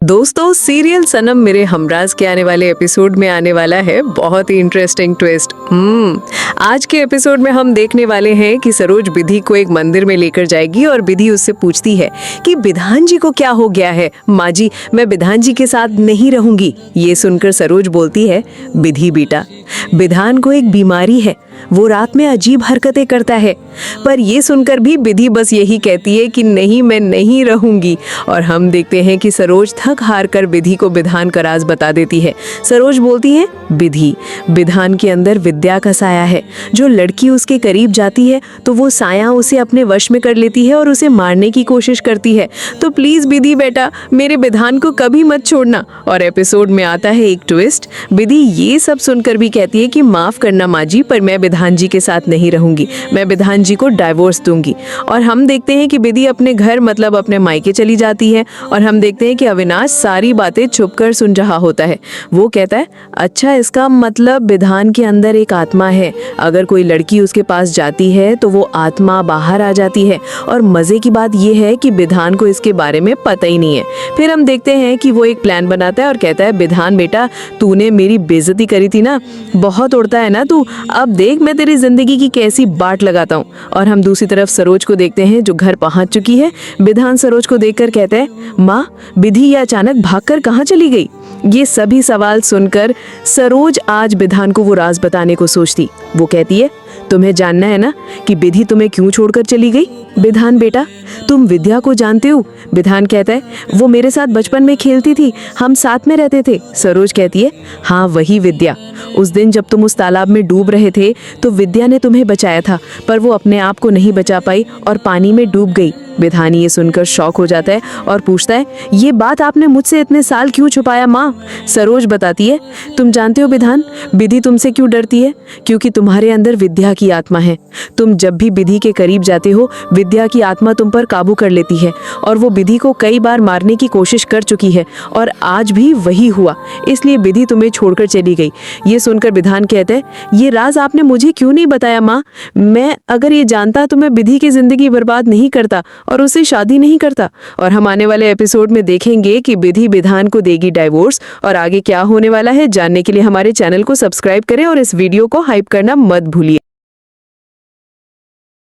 दोस्तों सीरियल सनम मेरे हमराज के आने वाले एपिसोड में आने वाला है बहुत ही इंटरेस्टिंग ट्विस्ट। आज के एपिसोड में हम देखने वाले हैं कि सरोज विधि को एक मंदिर में लेकर जाएगी और विधि उससे पूछती है कि विधान जी को क्या हो गया है। माँ जी, मैं विधान जी के साथ नहीं रहूंगी। ये सुनकर सरोज बोलती है, विधि बेटा, विधान को एक बीमारी है, वो रात में अजीब हरकतें करता है। पर ये सुनकर भी विधि बस यही कहती है कि नहीं, मैं नहीं रहूंगी। और हम देखते हैं कि सरोज थक हार कर विधि को विधान का राज बता देती है। सरोज बोलती है, विधि, विधान के अंदर विद्या का साया है। जो लड़की उसके करीब जाती है तो वो साया उसे अपने वश में कर लेती है और उसे मारने की कोशिश करती है। तो प्लीज विधि बेटा, मेरे विधान को कभी मत छोड़ना। और एपिसोड में आता है एक ट्विस्ट। विधि ये सब सुनकर भी कहती है कि माफ करना माँ जी, पर मैं विधान जी के साथ नहीं रहूंगी, मैं विधान जी को डाइवोर्स दूंगी। और हम देखते हैं कि विधि अपने घर मतलब अपने मायके चली जाती है और हम देखते हैं कि अविनाश सारी बातें छुपकर सुन रहा होता है। वो कहता है, अच्छा, इसका मतलब विधान के अंदर एक आत्मा है। अगर कोई लड़की उसके पास जाती है तो वो आत्मा बाहर आ जाती है। और मजे की बात यह है कि विधान को इसके बारे में पता ही नहीं है। फिर हम देखते हैं कि वो एक प्लान बनाता है और कहता है, विधान बेटा, तूने मेरी बेइज्जती करी थी ना, बहुत उड़ता है ना तू, अब देख मैं तेरी जिंदगी की कैसी बाट लगाता हूँ। और हम दूसरी तरफ सरोज को देखते हैं जो घर पहुंच चुकी है। विधान सरोज को देखकर कहता है, माँ, विधि ये अचानक भागकर कहाँ चली गई? ये सभी सवाल सुनकर सरोज आज विधान को वो राज बताने को सोचती। वो कहती है, तुम्हें जानना है ना कि विधि तुम्हें क्यों छोड़कर चली गई? विधान बेटा, तुम विद्या को जानते हो? विधान कहता है, वो मेरे साथ बचपन में खेलती थी, हम साथ में रहते थे। सरोज कहती है, हाँ वही विद्या। उस दिन जब तुम उस तालाब में डूब रहे थे तो विद्या ने तुम्हें बचाया था, पर वो अपने आप को नहीं बचा पाई और पानी में डूब गई। विधान ये सुनकर शॉक हो जाता है और पूछता है, ये बात आपने मुझसे इतने साल क्यों छुपाया माँ? सरोज बताती है, तुम जानते हो विधान, विधि तुमसे क्यों डरती है? क्योंकि तुम्हारे अंदर विद्या की आत्मा है। तुम जब भी विधि के करीब जाते हो, विद्या की आत्मा तुम पर काबू कर लेती है और वो विधि को कई बार मारने की कोशिश कर चुकी है और आज भी वही हुआ, इसलिए विधि तुम्हें छोड़कर चली गई। ये सुनकर विधान कहते हैं, ये राज आपने मुझे क्यों नहीं बताया माँ? मैं अगर ये जानता तो मैं विधि की जिंदगी बर्बाद नहीं करता और उससे शादी नहीं करता। और हम आने वाले एपिसोड में देखेंगे कि विधि विधान को देगी डाइवोर्स और आगे क्या होने वाला है जानने के लिए हमारे चैनल को सब्सक्राइब करें और इस वीडियो को हाइप करना मत भूलिए।